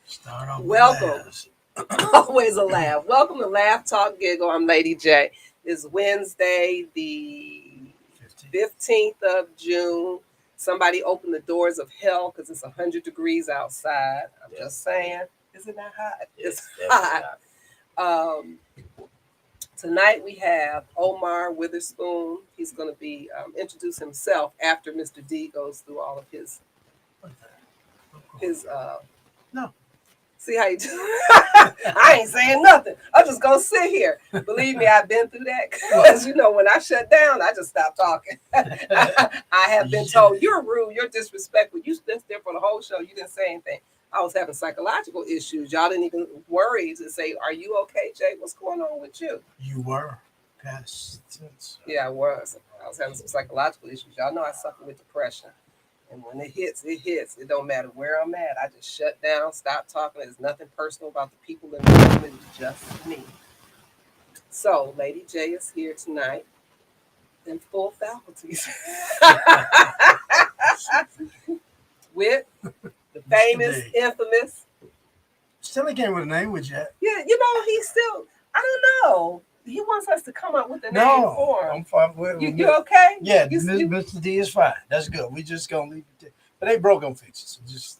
Start off with Welcome. laughs. Always a laugh. Welcome to Laugh Talk Giggle. I'm Lady J. It's Wednesday, the 15. 15th of June. Somebody opened the doors of hell because it's 100 degrees outside. I'm just saying. Isn't that hot? It's hot. Um, Tonight we have Omar Witherspoon. He's going to be introduce himself after Mr. D goes through all of What the? his No. See how you do? I ain't saying nothing. I'm just gonna sit here. Believe me, I've been through that. Because when I shut down, I just stopped talking. I have been told you're rude, you're disrespectful. You stood there for the whole show. You didn't say anything. I was having psychological issues. Y'all didn't even worry to say, "Are you okay, Jay? What's going on with you?" You were past tense. Yeah, I was. I was having some psychological issues. Y'all know I suffer with depression. And when it hits, it hits. It don't matter where I'm at. I just shut down, stop talking. There's nothing personal about the people in the room. It's just me. So, Lady J is here tonight in full faculties with the famous, infamous. Still again with a name with yet. Yeah, he's still, I don't know. He wants us to come up with a name for him. I'm fine with it. You okay? Yeah, Mr. D is fine. That's good. We just gonna leave it there. But they broke on fixes. So just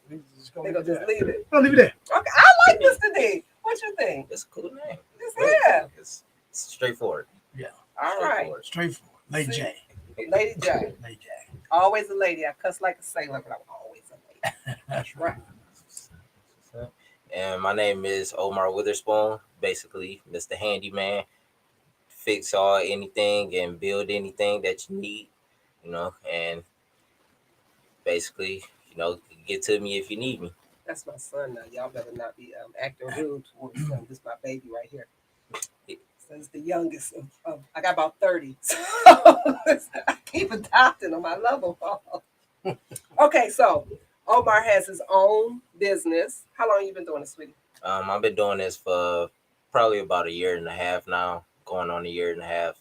gonna leave it. We'll leave it there. Okay, I like Mr. D. What you think? It's a cool name. It's straightforward. Yeah. All right. Straightforward. Lady J. Lady J. Lady J. Always a lady. I cuss like a sailor, but I'm always a lady. That's right. And my name is Omar Witherspoon. Basically, Mr. Handyman. Fix anything and build anything that you need, and basically, get to me if you need me. That's my son now. Y'all better not be acting rude towards him. This is my baby right here. So it's the youngest of I got about 30. So I keep adopting them. I love them all. Okay, so Omar has his own business. How long you been doing this, sweetie? I've been doing this for probably about a year and a half now, going on a year and a half.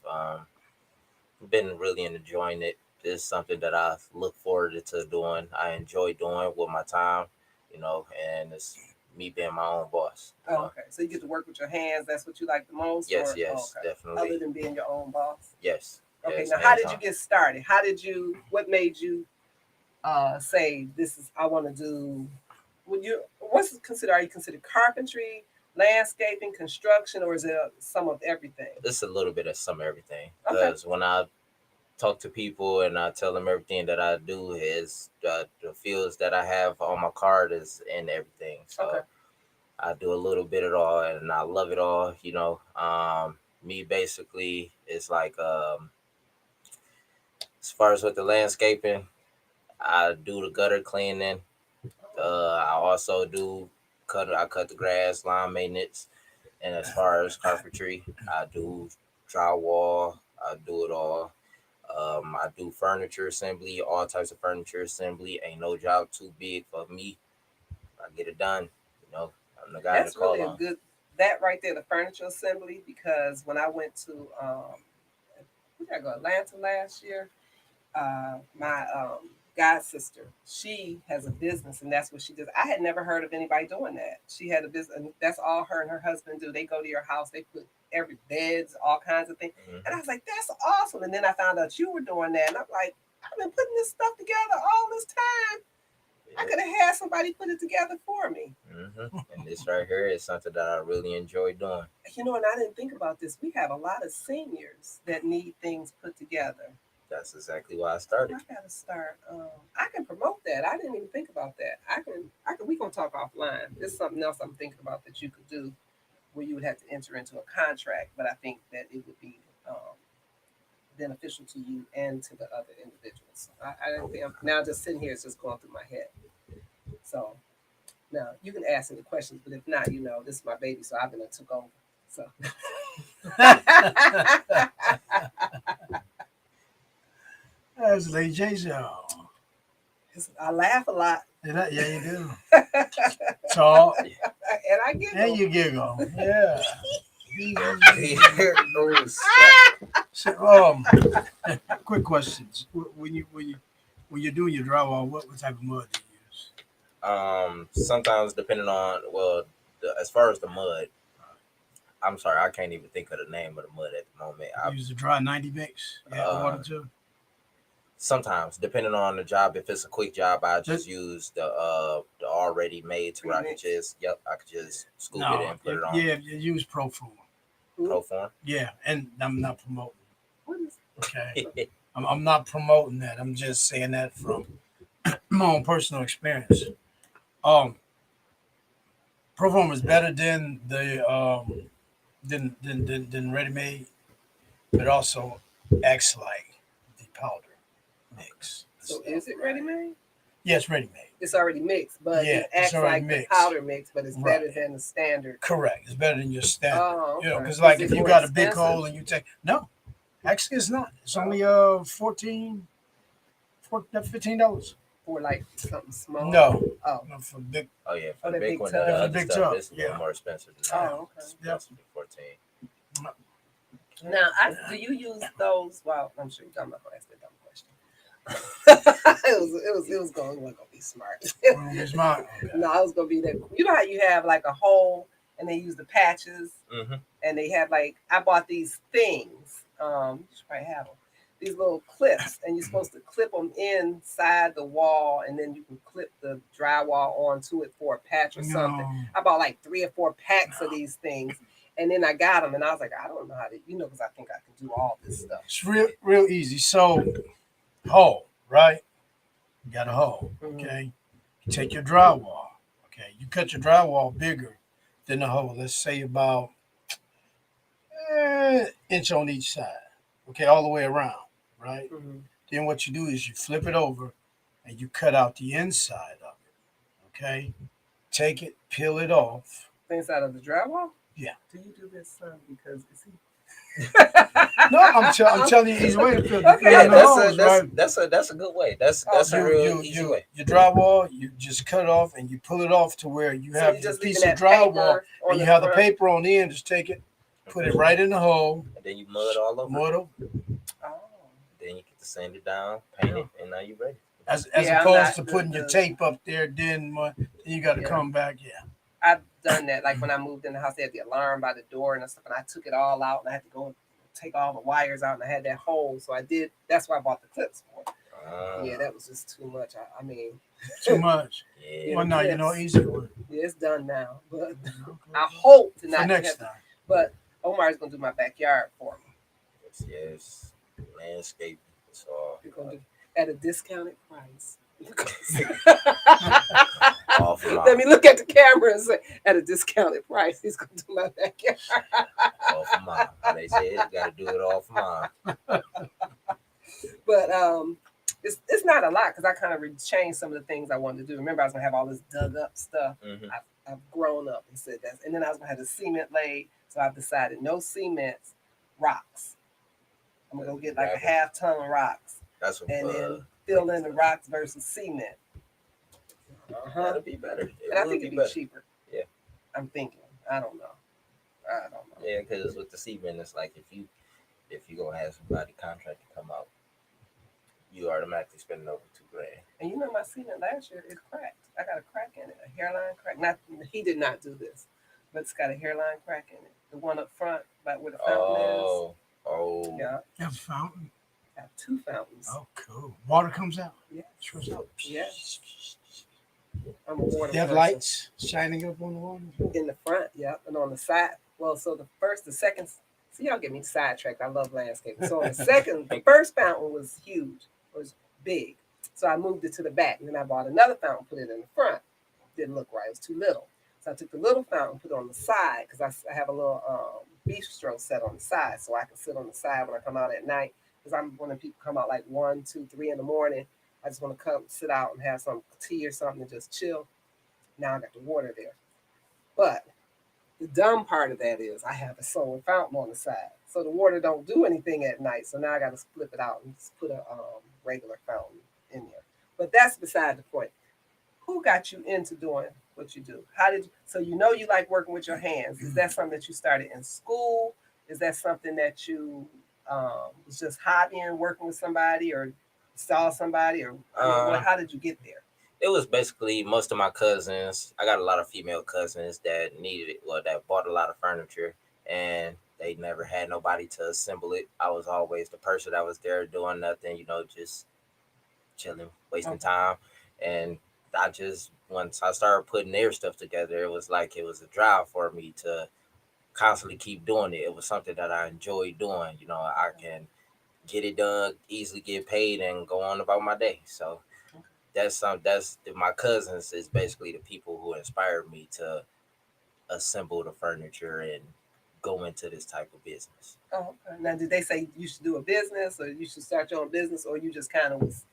Been really enjoying it. It's something that I look forward to doing. I enjoy doing with my time, and it's me being my own boss. Oh, okay. So you get to work with your hands. That's what you like the most? Yes, okay. Definitely. Other than being your own boss? Yes. Okay, yes, now how did you get started? What made you say I want to do, are you considered carpentry, landscaping, construction, or is it some of everything? It's a little bit of some of everything. Okay. Because when I talk to people and I tell them everything that I do is the fields that I have on my card is in everything. So Okay. I do a little bit of it all and I love it all, Me basically it's like as far as with the landscaping, I do the gutter cleaning. I also I cut the grass, lawn maintenance, and as far as carpentry, I do drywall. I do it all. I do furniture assembly, all types of furniture assembly. Ain't no job too big for me. I get it done. I'm the guy That's to call really on. that right there, the furniture assembly, because when I went to we gotta go Atlanta last year, my god sister, she has a business and that's what she does. I had never heard of anybody doing that. She had a business and that's all her and her husband do. They go to your house, they put every beds, all kinds of things. Mm-hmm. And I was like, that's awesome. And then I found out you were doing that. And I'm like, I've been putting this stuff together all this time. I could have had somebody put it together for me. Mm-hmm. And this right here is something that I really enjoy doing. And I didn't think about this. We have a lot of seniors that need things put together. That's exactly why I started. I gotta start. I can promote that. I didn't even think about that. I can. We gonna talk offline. There's something else I'm thinking about that you could do, where you would have to enter into a contract. But I think that it would be beneficial to you and to the other individuals. I don't think now just sitting here, it's just going through my head. So now you can ask any questions, but if not, this is my baby, so I've been took over. So. That's Lady J show. I laugh a lot. Yeah, you do. Talk. And I giggle. And you giggle. Yeah. So, quick questions. When you're doing your drywall, what type of mud do you use? Sometimes depending on as far as the mud, I'm sorry, I can't even think of the name of the mud at the moment. Use the dry 90 mix. Yeah, water Uh, too. Sometimes depending on the job, if it's a quick job, I just Just use the already made to where I could Premix. just I could just scoop it no, and put it on yeah, you use Proform. Who? pro form. Yeah, and I'm not promoting. What is? Okay, I'm not promoting that. I'm just saying that from my own personal experience. Um, Proform is better than the than ready made, but also acts like the powder mix. So Stuff, is it right? ready made? Yeah, it's ready made. It's already mixed, but Yeah, it it's acts already like the mixed. powder mix, but it's better Right. than the standard. Correct. It's better than your standard. Oh, You know, okay. because Is like it if you more got a big expensive? hole and you take no, actually it's not. It's only Oh, $15. for like something small. No, Oh, no for big. Oh yeah, for oh, the that big big one and Yeah, the for tub. other big stuff, tub. it's a little Yeah. more expensive than that. Oh, okay. It's Yep. supposed to be 14. Now, do you use those? Well, I'm sure I'm not gonna ask that dumb question. it was going. It wasn't gonna be smart. It's mine. Okay. No, I was gonna be that. You know how you have like a hole and they use the patches Mm-hmm. and they have like I bought these things. You should probably have them. These little clips, and you're supposed to clip them inside the wall, and then you can clip the drywall onto it for a patch or something. No, I bought like 3 or 4 packs of these things, and then I got them, and I was like, I don't know how to, because I think I can do all this stuff. it's real easy. So hole, right? You got a hole. Mhm. Okay. You take your drywall. Okay. You cut your drywall bigger than the hole. Let's say about inch on each side. Okay, all the way around, right? Mhm. Then what you do is you flip it over and you cut out the inside of it. Okay, take it, peel it off. The inside of the drywall. Yeah. Do you do this, son? Because it's No, I'm telling you, easy way to peel. You Okay. peel Yeah, in the holes, right? that's a good way. That's a Okay. real easy way. Your drywall, you just cut it off and you pull it off to where you So have you're your just leaving piece of that drywall paper on and the you have the front. paper on the end. Just take it, put it right in the hole, And then you mud all over. mud over. Oh. Then you get to sand it down, paint Yeah. it, and now you're ready. As Yeah, I'm opposed not to putting your tape up there, then you got to Yeah. come back. Yeah. I've done that. Like when I moved in the house, they had the alarm by the door and stuff, and I took it all out, and I had to go and take all the wires out, and I had that hole. So I did. That's why I bought the clips for. Yeah, that was just too much. I mean, Too much. yeah. Well, no, you know, easy one. yeah, it's done now. But Okay. I hope to For not next have. time. But Omar's gonna do my backyard for me. Yes. Landscape. So He's gonna do at a discounted price. all for Let mine. me look at the camera and say, at a discounted price, he's gonna do my backyard. All for mine. They say you gotta do it all for mine. But it's not a lot because I kind of changed some of the things I wanted to do. Remember, I was gonna have all this dug up stuff. Mm-hmm. I've grown up and said that, and then I was gonna have the cement laid. So I've decided no cements, rocks. I'm gonna go get like a Gravel. half-ton of rocks That's what and then fill in the rocks versus cement. that'll be better. It And I will think be it'd be better. cheaper. Yeah. I'm thinking. I don't know. Yeah, because with the cement, it's like if you gonna have somebody contract to come out, you automatically spending over $2,000. And you know my cement last year is cracked. I got a crack in it, a hairline crack. Not he did not do this, but it's got a hairline crack in it. The one up front, like where the fountain Oh, is. Yeah, You have a fountain. I have 2 fountains. Oh, cool. Water comes out. Yeah. Sure out. Yeah. I'm a water You have person. lights shining up on the water. In the front, yeah, and on the side. Well, so the second. See, y'all get me sidetracked. I love landscaping. So on the first fountain was huge. It was big. So I moved it to the back, and then I bought another fountain, put it in the front. Didn't look right. It was too little. So I took the little fountain, put it on the side because I have a little bistro set on the side, so I can sit on the side when I come out at night. Because I'm when people come out like 1, 2, 3 in the morning. I just want to come sit out and have some tea or something and just chill. Now I got the water there. But the dumb part of that is I have a solar fountain on the side. So the water don't do anything at night. So now I got to flip it out and just put a regular fountain in there. But that's beside the point. Who got you into doing what you do? So you know you like working with your hands. Is that something that you started in school? Is that something that you was just hobbying, working with somebody or saw somebody? Or how did you get there? It was basically most of my cousins. I got a lot of female cousins that needed it, well, that bought a lot of furniture, and they never had nobody to assemble it. I was always the person that was there doing nothing, just chilling, wasting Okay. time. And I just, once I started putting their stuff together, it was like it was a drive for me to constantly keep doing it. It was something that I enjoyed doing. I can get it done, easily get paid, and go on about my day. So my cousins is basically the people who inspired me to assemble the furniture and go into this type of business. Oh, okay. Now, did they say you should do a business or you should start your own business, or you just kind of was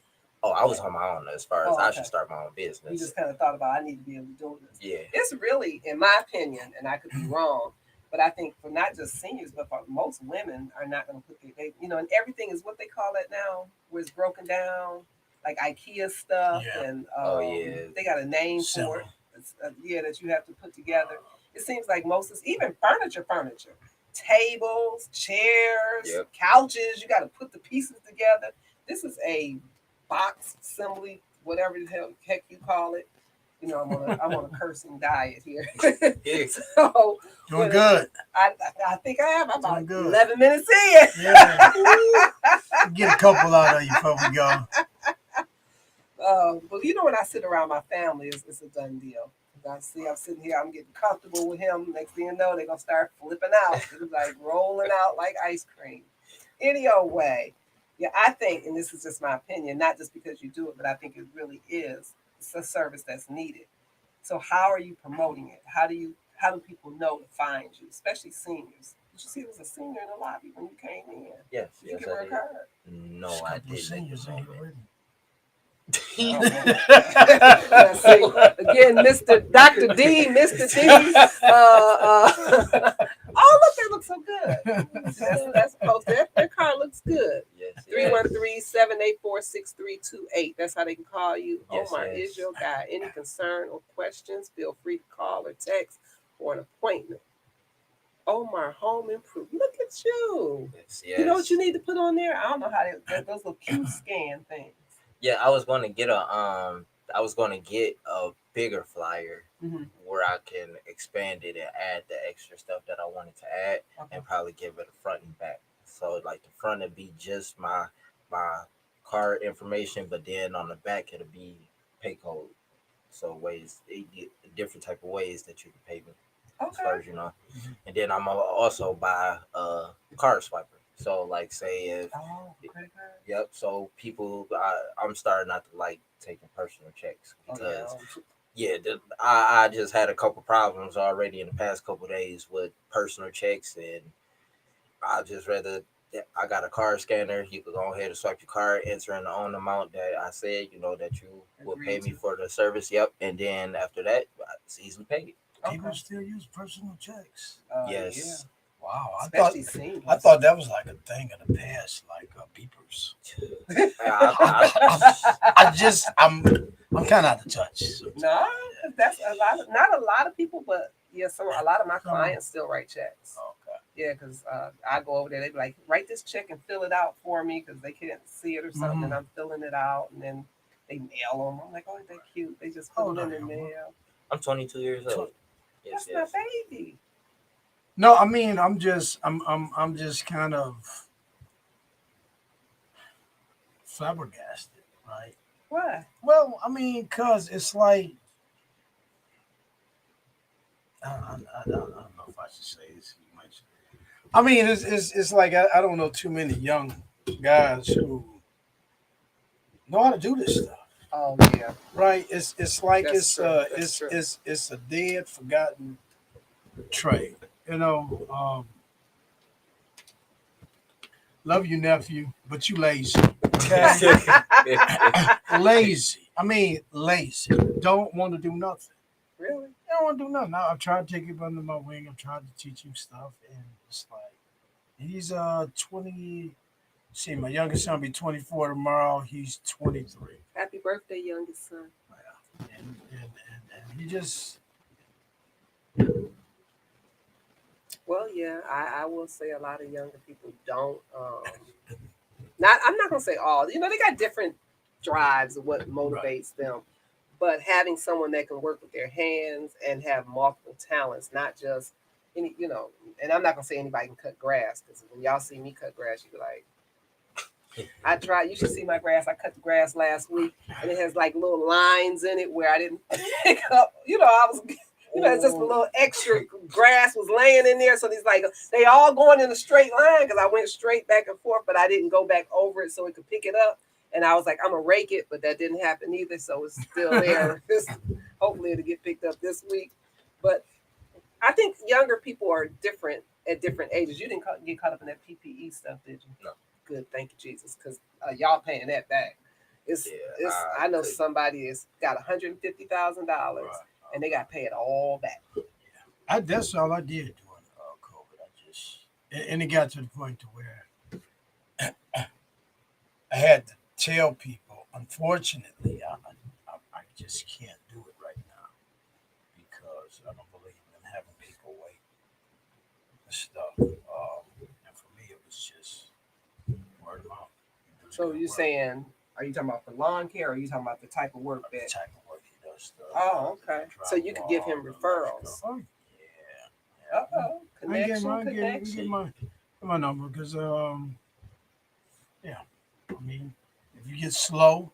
Oh, I was like, on my own as far as oh, I okay. should start my own You business. just kind of thought about, I need to be able to do this. Yeah. It's really, in my opinion, and I could be wrong, but I think for not just seniors, but for most women are not going to put and everything is what they call it now, where it's broken down, like IKEA stuff, Yeah. and Oh yeah. they got a name for it. Simple. It's, yeah, that you have to put together. It seems like even furniture, tables, chairs, Yep. couches, you got to put the pieces together. This is a box assembly, whatever the heck you call it. I'm on a cursing diet here. Yeah. So Doing good. I think I am. I'm Doing about good. 11 minutes in. Yeah. Get a couple out of you before we go. But when I sit around my family, it's a done deal. I see I'm sitting here, I'm getting comfortable with him. Next thing you know, they're gonna start flipping out. It's like rolling out like ice cream. Any old way. Yeah, I think, and this is just my opinion, not just because you do it, but I think it really is. It's a service that's needed. So how are you promoting it? How do people know to find you, especially seniors? Did you see there was a senior in the lobby when you came in? Yes. Did you Yes, give I her a did. card? No, There's a I couple of didn't at seniors the in here moment. already. Oh, let's see. Again, Mr. Dr. D, Mr. D. Oh, look, they look so good. That's close. Their car looks good. Yes. Three Yes. one three 784 6328. That's how they can call you. Yes. Omar Yes. is your guy. Any concern or questions, feel free to call or text for an appointment. Omar Home Improvement. Look at you. Yes. You know what you Yes. need to put on there? I don't know how those little cute scan things. Yeah, I was going to get a bigger flyer Mm-hmm. where I can expand it and add the extra stuff that I wanted to add, Okay. and probably give it a front and back. So like the front would be just my card information, but then on the back it'll be pay code. So different type of ways that you can pay me, as far Okay. as you know. And then I'm also buy a card swiper. So like say if Oh, credit card. yep. So I'm starting not to like taking personal checks Oh, because yeah. yeah, I just had a couple problems already in the past couple days with personal checks, and I just rather I got a card scanner. You could go ahead and swipe your card, enter in the own amount that I said, that you will pay Agreed me to. for the service. Yep, and then after that, it's easily paid. People Okay. still use personal checks. Yeah. Yes. Wow. Especially seniors. I thought that was like a thing of the past, like beepers. I'm kind of out of touch. So, No, that's a lot. Not a lot of people, but yeah, a lot of my Some. clients still write checks. okay. Yeah, because I go over there, they be like, write this check and fill it out for me because they can't see it or something, and I'm filling it out, and then they mail them. I'm like, oh, they're cute. They just put How old them in are the you? mail. I'm 22 years old. Yes, That's yes. my baby. No, I mean I'm just kind of flabbergasted, right? What? Well, I mean, cause it's like I don't know if I should say this much. I mean, it's like I don't know too many young guys who know how to do this stuff, Oh yeah, right? It's like that's true. That's true. it's a dead, forgotten trade. Love you, nephew, but you lazy. Okay, lazy. I mean, lazy. Don't want to do nothing. Really? I don't want to do nothing. I've tried to take him under my wing. I've tried to teach him stuff, and it's like he's 20. See, my youngest son will be 24 tomorrow. He's 23, Happy birthday, youngest son. and he just Well, yeah, I will say a lot of younger people don't. Not I'm not gonna say all. They got different drives of what motivates them. but having someone that can work with their hands and have multiple talents, not just any, and I'm not gonna say anybody can cut grass because when y'all see me cut grass, you be like, I tried. You should see my grass. I cut the grass last week, and it has like little lines in it where I didn't pick up. I was, it's just a little extra grass was laying in there. So these like they all going in a straight line because I went straight back and forth, but I didn't go back over it so it could pick it up. And I was like, I'm gonna rake it, but that didn't happen either. So it's still there. Hopefully it'll get picked up this week. But I think younger people are different at different ages. You didn't get caught up in that PPE stuff, did you? No. Good, thank you, Jesus, because y'all paying that back. I know somebody has got $150,000 and they got to pay it all back. That's all I did during COVID. And it got to the point to where I had to tell people, unfortunately, I just can't do it right now because I don't believe in having people wait and stuff. And for me, it was just word of mouth. So you're saying, are you talking about the lawn care, or are you talking about the type of work the that? type of work he does stuff. Oh, okay. So you could give him referrals. Oh, yeah. Uh-oh. Connection. Get my number because yeah. I mean, if you get slow,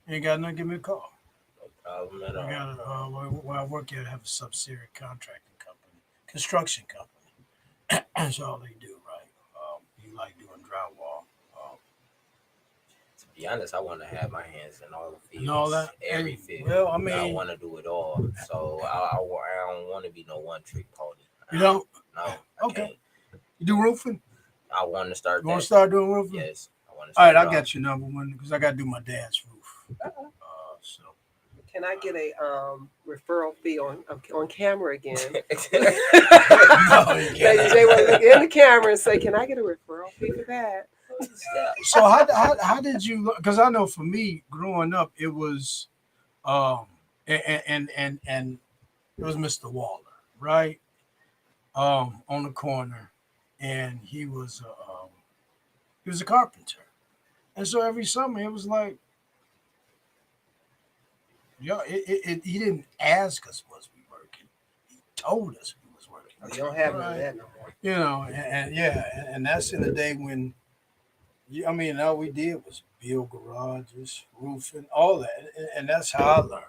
you ain't got nothing, give me a call. No problem at all. I got where I work at, I have a subsidiary contracting company, construction company. That's all they do, right? You like doing drywall. To be honest, I want to have my hands in all the fields. And all that? Every field. Well, I mean, I want to do it all. So I don't want to be no one trick pony. You don't? No. Okay. Can't. You do roofing? I want to start. You want to start doing roofing? Yes. I want to. All right, I got your number one because I got to do my dad's roof. So. Can I get a referral fee on camera again? No, you can't. They want to look in the camera and say, "Can I get a referral fee for that?" So how did you? Because I know for me growing up, it was, and it was Mr. Waller, right, on the corner, and he was a carpenter, and so every summer it was like, yeah, he didn't ask us was we working, he told us we was working. You don't have none of that no more. And that's in the day when. I mean, all we did was build garages, roofing, all that, and that's how I learned.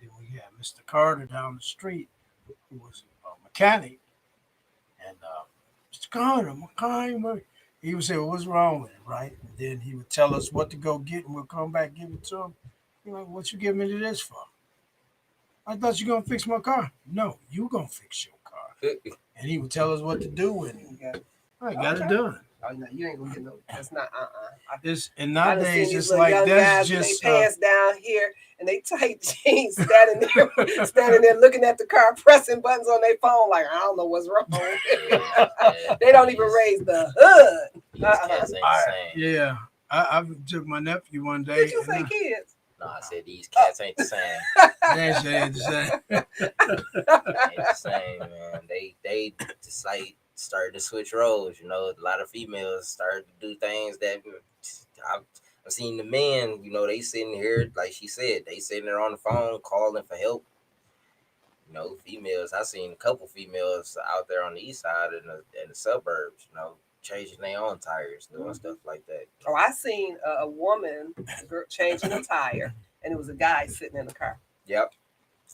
Then we had Mr. Carter down the street, who was a mechanic, and Mr. Carter, my car ain't working. He would say, well, "What's wrong with it?" Right? And then he would tell us what to go get, and we'll come back give it to him. He's like, "What you give me this for?" I thought you gonna fix my car. No, you gonna fix your car. And he would tell us what to do, and I got it done. Oh no, you ain't gonna get no. That's not. And nowadays it's like that's guys just they pants down here and they tight jeans standing there looking at the car, pressing buttons on their phone like I don't know what's wrong. They don't even raise the hood. Yeah, I took my nephew one day. Did you say kids? No, I said these cats ain't the same. They ain't the same. Ain't the same, man. They just like started to switch roles. A lot of females started to do things that I've seen the men. They sitting here, like she said, they sitting there on the phone calling for help. Females. I seen a couple females out there on the east side in the suburbs. Changing their own tires, doing stuff like that. Oh, I seen a woman changing a tire, and it was a guy sitting in the car. Yep.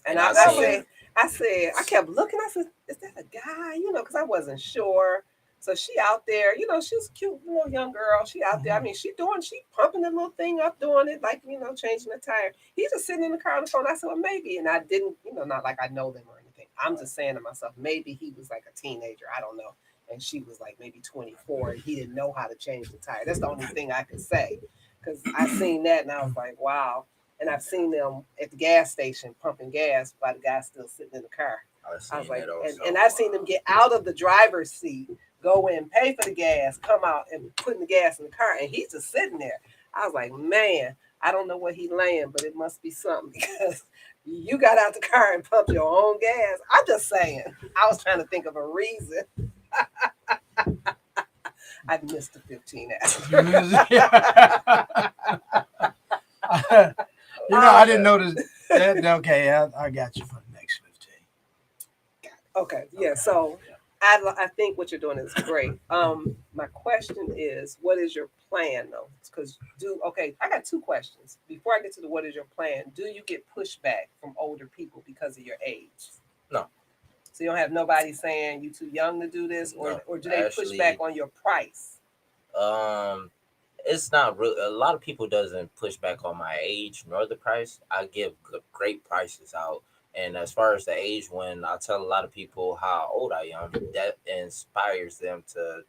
And I said, I kept looking. I said, "Is that a guy?" Because I wasn't sure. So she out there, she's a cute little young girl. She out there. I mean, she pumping the little thing up, doing it like, changing the tire. He's just sitting in the car on the phone. I said, well, maybe. And I didn't, not like I know them or anything. I'm just saying to myself, maybe he was like a teenager. I don't know. And she was like maybe 24 and he didn't know how to change the tire. That's the only thing I could say. Because I seen that and I was like, wow. And I've seen them at the gas station pumping gas while the guy's still sitting in the car. I was like, and I've seen them get out of the driver's seat, go in, pay for the gas, come out and putting the gas in the car. And he's just sitting there. I was like, man, I don't know what he's laying, but it must be something because you got out the car and pumped your own gas. I'm just saying. I was trying to think of a reason. I missed the 15 hours. I didn't notice. Okay, I got you for the next 15. Okay, yeah. Okay. So Yeah. I think what you're doing is great. My question is, what is your plan though? Because I got two questions. Before I get to the what is your plan, do you get pushback from older people because of your age? No, So you don't have nobody saying you too young to do this, no. or do they push back Actually, on your price? um, it's not real. A lot of people doesn't push back on my age nor the price. I give great prices out, and as far as the age, when I tell a lot of people how old I am, that inspires them to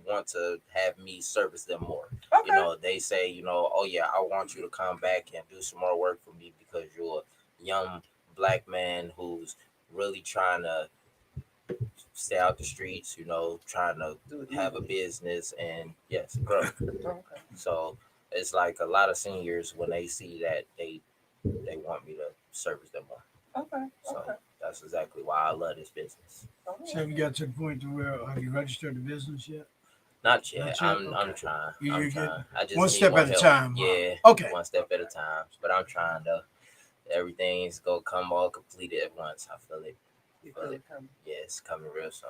want to have me service them more. You Okay. know, they say, oh yeah, I want you to come back and do some more work for me because you're a young black man who's really trying to stay out the streets, trying to Do it have a legally. business and yes, grow. Okay. So it's like a lot of seniors when they see that they want me to service them more. Okay. So Okay. that's exactly why I love this business. Oh, So have you got to the point to where have you registered the business yet? Not yet. Not yet. I'm Okay. trying. You I'm get trying. I just one need step more at a help. time, huh? Yeah, Okay. one step at a time. But I'm trying to. Everything's gonna come all completed at once. I feel it. you Feel feel it. it coming. Yeah, it's coming real soon.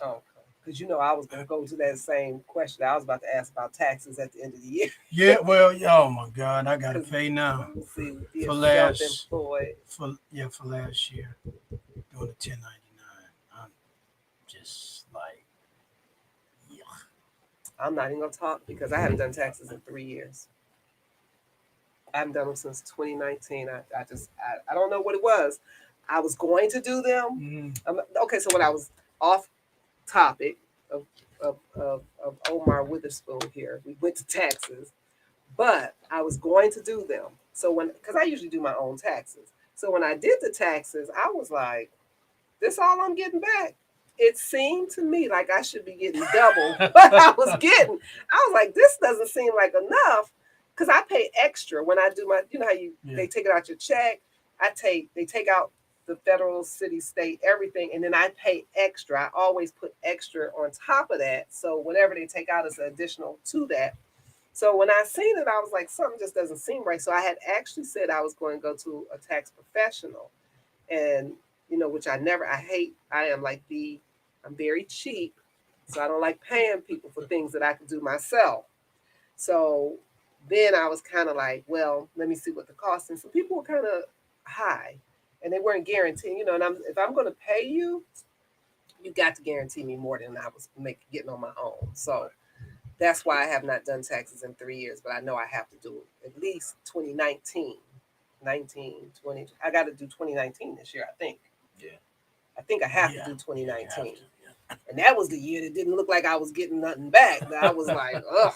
Okay. Because I was going to go to that same question. I was about to ask about taxes at the end of the year. Yeah. Well. Oh my God, I gotta Because pay now see, being for last self-employed, for last year doing the 1099. I'm just like, yeah. I'm not even going to talk because I haven't done taxes in 3 years. I haven't done them since 2019. I don't know what it was. I was going to do them. Mm, Okay, so when I was off topic of, of Omar Witherspoon here, we went to taxes, but I was going to do them. So because I usually do my own taxes. So when I did the taxes, I was like, this all I'm getting back. It seemed to me like I should be getting double what I was getting. I was like, this doesn't seem like enough because I pay extra when I do my, how yeah. they take it out your check. They take out the federal, city, state, everything, and then I pay extra. I always put extra on top of that. So whatever they take out is additional to that. So when I seen it, I was like, something just doesn't seem right. So I had actually said I was going to go to a tax professional, and which I hate. I'm very cheap, so I don't like paying people for things that I can do myself. So then I was kind of like, well, let me see what the cost. And some people were kind of high, and they weren't guaranteeing. And if I'm going to pay you, you got to guarantee me more than I was getting on my own. So that's why I have not done taxes in 3 years, but I know I have to do it at least 2019, 19, 20. I got to do 2019 this year, I think. Yeah. I think I have to Yeah. do Yeah. You have 2019. to. Yeah. And that was the year that didn't look like I was getting nothing back. That I was like, ugh.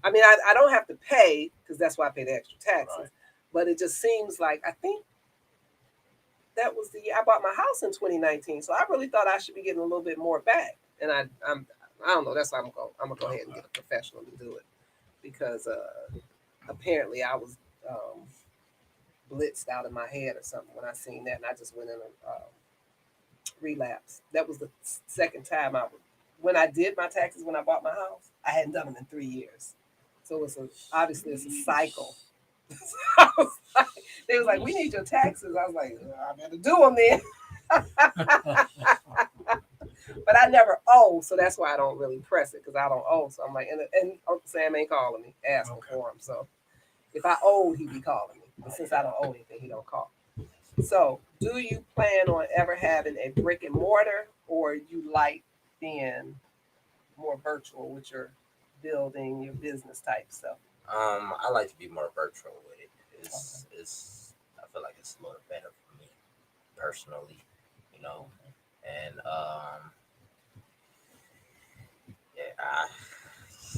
I mean, I don't have to pay because that's why I pay the extra taxes. Right. But it just seems like I think that was the year I bought my house in 2019. So I really thought I should be getting a little bit more back. And I don't know. That's why I'm gonna go ahead and get a professional to do it because apparently I was blitzed out of my head or something when I seen that, and I just went in a relapse. That was the second time when I did my taxes when I bought my house. I hadn't done them in 3 years, so obviously it's a cycle. I was like, they was like, "We need your taxes." I was like, "I better do them then." But I never owe, so that's why I don't really press it because I don't owe. So I'm like, and Uncle Sam ain't calling me asking Okay. for him. So if I owed, he'd be calling me. But since I don't owe anything, he don't call. So, do you plan on ever having a brick and mortar, or you like being more virtual with your building, your business type stuff? I like to be more virtual with it. It's I feel like it's a little better for me personally, you know. And yeah,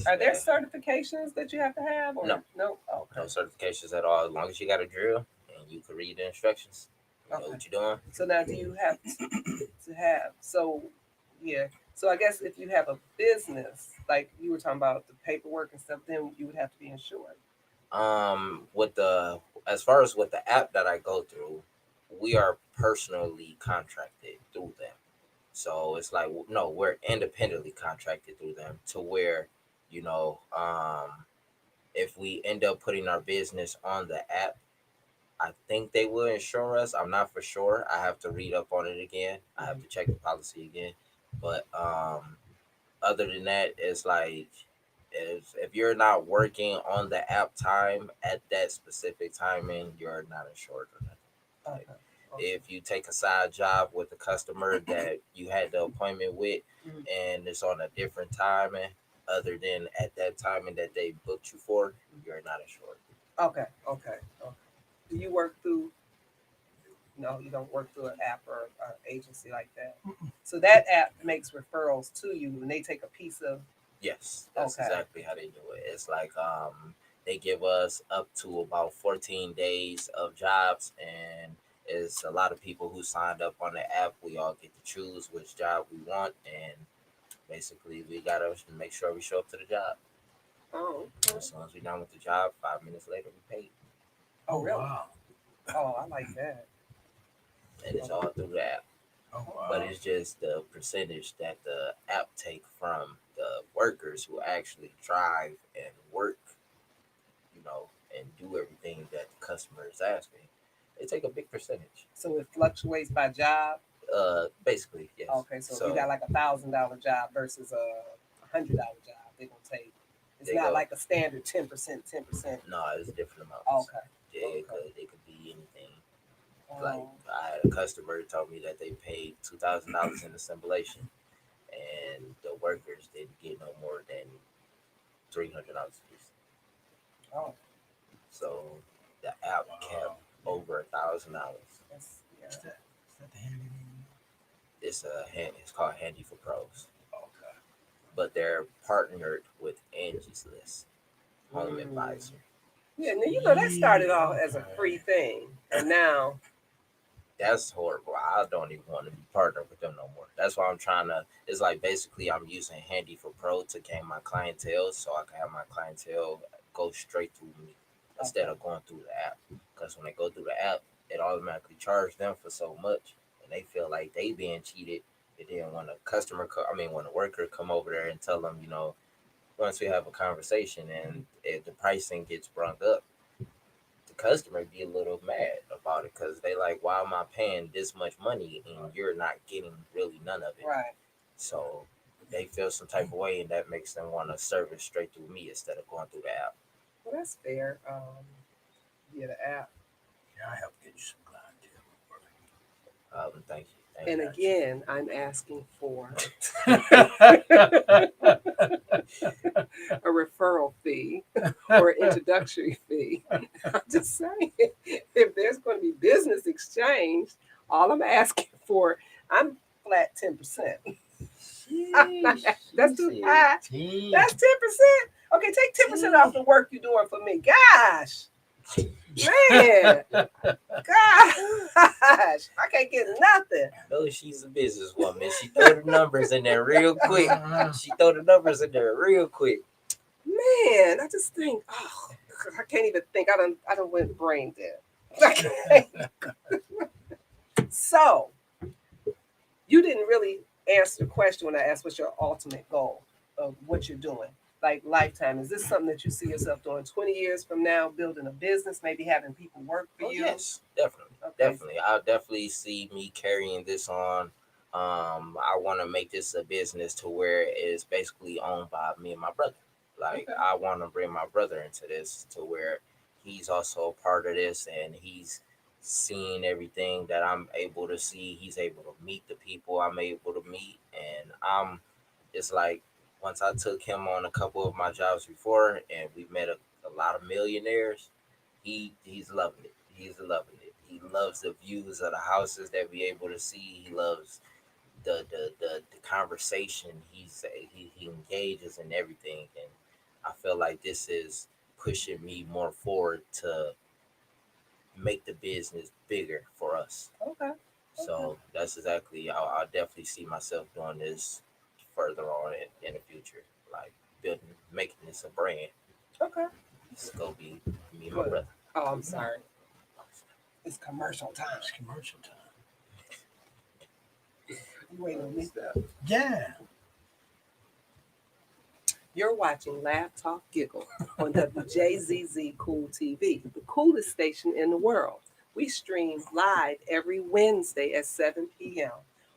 Are there yeah, certifications that you have to have, or no, no? no Okay, certifications at all. As long as you got a drill and you can read the instructions, you know okay. what you're doing. So now, do you have to have? So, yeah. So I guess if you have a business, like you were talking about the paperwork and stuff, then you would have to be insured. With the as far as with the app that I go through, we are personally contracted through them. So it's like no, we're independently contracted through them to where, you know, if we end up putting our business on the app, I think they will insure us. I'm not for sure. I have to read up on it again. I have to check the policy again. But other than that, it's like if you're not working on the app time at that specific timing, you're not insured or nothing. Like, Okay. if you take a side job with a customer that you had the appointment with Mhm. and it's on a different timing other than at that timing that they booked you for, you're not insured. Okay. Okay. Okay. Do you work through? No, you don't work through an app or agency like that. So that app makes referrals to you, and they take a piece of. Yes, that's Okay. exactly how they do it. It's like they give us up to about 14 days of jobs, and it's a lot of people who signed up on the app. We all get to choose which job we want, and basically we gotta make sure we show up to the job. Oh. As soon as we're done with the job, 5 minutes later we paid, Oh, really? Wow. Oh, I like that. and it's all through the app. Oh But wow. it's just the percentage that the app take from the workers who actually drive and work, and do everything that the customer is asking. They take a big percentage. So it fluctuates by job. Basically, yes. Okay, so if you got So like $1,000 job versus a $100 job, they're gonna take. It's they not go, like a standard 10%, 10%. no, it's different amounts. Okay. Yeah, Okay. it could be anything. Like Um, I had a customer told me that they paid $2,000 in assemblation, and the workers didn't get no more than $300 a piece. oh, So the app kept Wow. over $1,000. that's yeah. Is that the handy name? It's called Handy for Pros, Okay. but they're partnered with Angie's List Home Mm. Advisor. Yeah, now you know that started Yeah, off as a free okay. thing, and now That's horrible. I don't even want to be partnered with them no more. That's why I'm trying to. It's like basically I'm using Handy for Pro to gain my clientele, so I can have my clientele go straight through me instead okay, of going through the app. Because when they go through the app, it automatically charges them for so much, and they feel like they being cheated. And then when a when a worker come over there and tell them, once we have a conversation and if the pricing gets brought up, the customer be a little mad about it because they like, why am I paying this much money and you're not getting really none of it? right. So they feel some type of way, and that makes them want to service straight through me instead of going through the app. Well, that's fair. Yeah, the app. Yeah, I help get you some clientele. Thank you, thank And you. Got you. again, I'm asking for a referral fee or introductory fee. I'm just saying, if there's going to be business exchange, all I'm asking for, I'm flat 10%. That's too high. That's 10%. Okay, take 10% off the work you're doing for me. Gosh, man, gosh, I can't get nothing. No, she's a businesswoman. She throw the numbers in there real quick. She throw the numbers in there real quick. Man, I just think, oh, I can't even think. I don't went brain dead. I can't. So you didn't really answer the question when I asked what's your ultimate goal of what you're doing. Like lifetime. Is this something that you see yourself doing 20 years from now, building a business, maybe having people work for Oh you? yes, definitely, Okay. definitely. I definitely see me carrying this on. I want to make this a business to where it's basically owned by me and my brother. Like Okay. I want to bring my brother into this to where he's also a part of this, and he's seeing everything that I'm able to see. He's able to meet the people I'm able to meet, and it's like once I took him on a couple of my jobs before, and we met a lot of millionaires. He's loving it. He's loving it. He loves the views of the houses that we able to see. He loves the conversation. He engages in everything, and I feel like this is pushing me more forward to make the business bigger for us. Okay. Okay. So that's exactly. I'll definitely see myself doing this further on in the future, like building, making this a brand. Okay. It's gonna be me and my What? brother. Oh, I'm sorry. It's commercial time. It's commercial time. You waiting on me? Yeah. You're watching Laugh Talk Giggle on WJZZ Cool TV, the coolest station in the world. We stream live every Wednesday at 7 p.m.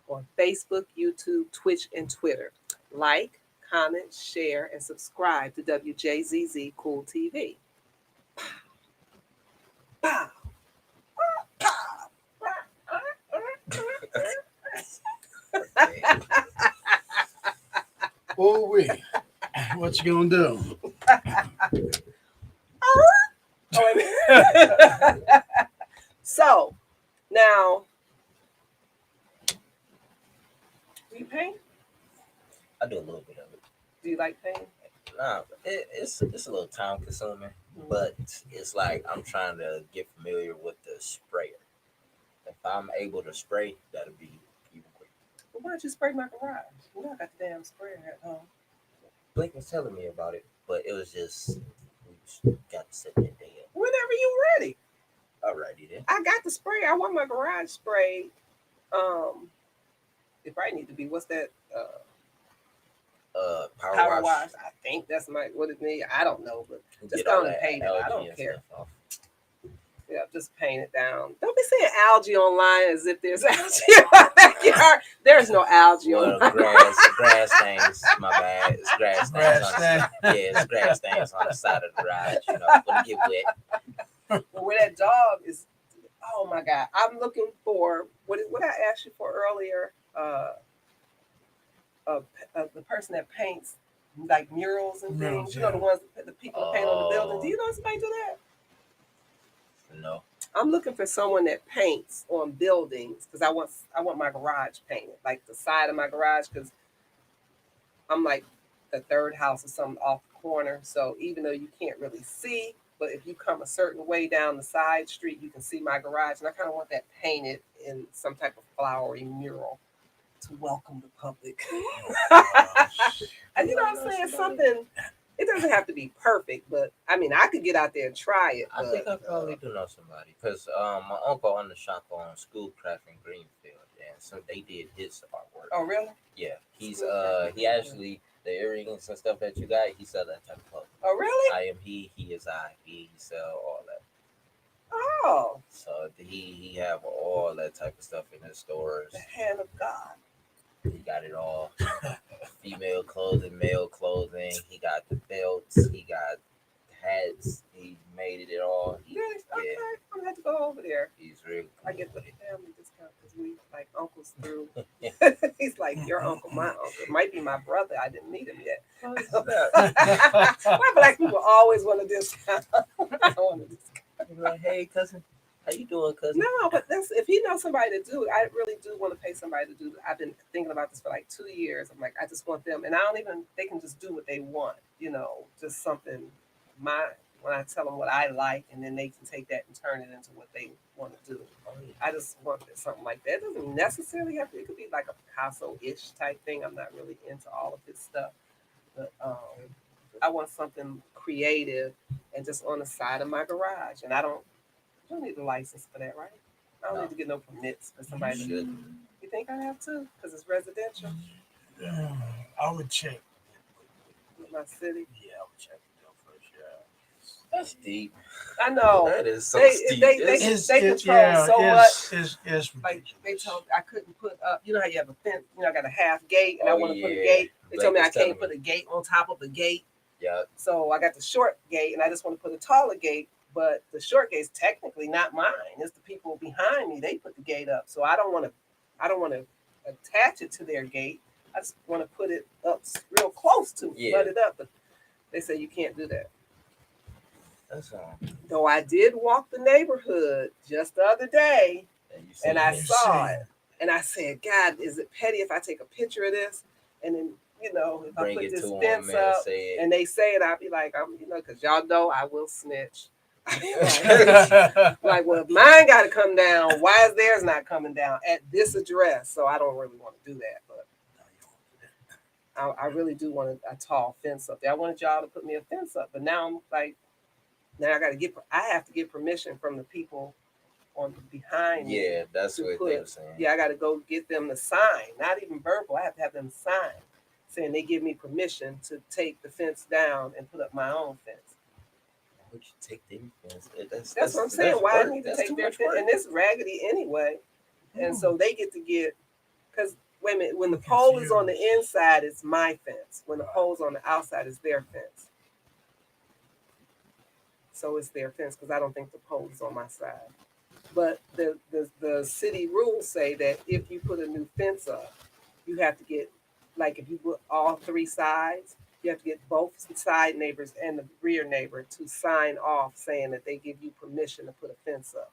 on Facebook, YouTube, Twitch, and Twitter. Like, comment, share, and subscribe to WJZZ Cool TV. Pow! Oh, what you gonna do? So now, do you paint? I do a little bit of it. Do you like painting? Nah, it's a little time consuming, but it's like I'm trying to get familiar with the sprayer. If I'm able to spray, that'll be even quicker. Well, why don't you spray my garage? You know I got the damn sprayer at home. Blake was telling me about it, but it was just we just got to sit there dead. Whenever you ready. Alrighty then. I got the spray. I want my garage sprayed. It probably need to be what's that? Power wash. I think that's what it needs. I don't know, but just Get all go and that paint it. I algae don't and care. stuff off. Yeah, just paint it down. Don't be saying algae online as if there's algae in my backyard. There's no algae Well, on grass stains. My bad. It's grass stains. It's grass stains on the side of the garage. You know, it's gonna get wet. But where that dog is, oh my God! I'm looking for what I asked you for earlier. The person that paints like murals and things. You know, the ones that the people that paint on the building. Do you know somebody do that? No. I'm looking for someone that paints on buildings because I want my garage painted, like the side of my garage, because I'm like the third house or something off the corner. So even though you can't really see, but if you come a certain way down the side street, you can see my garage, and I kind of want that painted in some type of flowery mural to welcome the public. And you know what I'm saying? Something. It doesn't have to be perfect, but I mean, I could get out there and try it. I think I probably do know somebody because my uncle owned the shop on Schoolcraft in Greenfield, and so they did his artwork. Oh, really? Yeah, he's he actually the earrings and stuff that you got, he sell that type of clothing. Oh, really? I am he is I. He sell all that. Oh. So he have all that type of stuff in his stores. The hand of God. He got it all. Female clothing, male clothing. He got the belts. He got hats. He made it all. Really? Okay. I'm gonna have to go over there. He's really cool. I get the family discount because we like uncles through. He's like your uncle, my uncle. It might be my brother. I didn't meet him yet. Why black people always want a discount? I don't want a discount. Like, hey cousin, how you doing, cousin? No, but that's if he knows somebody to do it. I really do want to pay somebody to do it. I've been thinking about this for like 2 years. I'm like, I just want them, and I don't even. They can just do what they want. You know, just something. When I tell them what I like, and then they can take that and turn it into what they want to do. I just want something like that. It doesn't necessarily have to. It could be like a Picasso-ish type thing. I'm not really into all of his stuff, but I want something creative and just on the side of my garage. And I don't need a license for that, right? I don't need to get no permits for somebody to do it. You think I have to? Because it's residential. I would check With my city. Yeah, I would check it out first. Yeah. That's deep. I know. That is so They steep. control so much. It's Like they told I couldn't put up. You know how you have a fence. You know I got a half gate, and I want to put a gate. They told me I can't put a gate on top of the gate. Yeah. So I got the short gate, and I just want to put a taller gate. But the short gate's technically not mine. It's the people behind me. They put the gate up, so I don't want to attach it to their gate. I just want to put it up real close to it, butt it up. But they say you can't do that. That's all. Though I did walk the neighborhood just the other day, and I saw it, and I said, God, is it petty if I take a picture of this, and then if I put this fence up, and they say it, I'll be like, because y'all know I will snitch. Like, well, if mine got to come down, why is theirs not coming down at this address? So I don't really want to do that, but I really do want a tall fence up there. I wanted y'all to put me a fence up, but now I'm like, I have to get permission from the people on behind me. Yeah, that's what they were saying. Yeah, I got to go get them to sign, not even verbal. I have to have them sign saying they give me permission to take the fence down and put up my own fence. would you take their fence? That's what I'm saying. Why I work. need to That's take too their much fence? work. And it's raggedy anyway. And so they get to get, because wait a minute, when the I'm pole is on the confused. inside, it's my fence. When the pole's on the outside, it's their fence. So it's their fence because I don't think the pole is on my side. But the city rules say that if you put a new fence up, you have to get, like if you put all three sides, you have to get both side neighbors and the rear neighbor to sign off saying that they give you permission to put a fence up.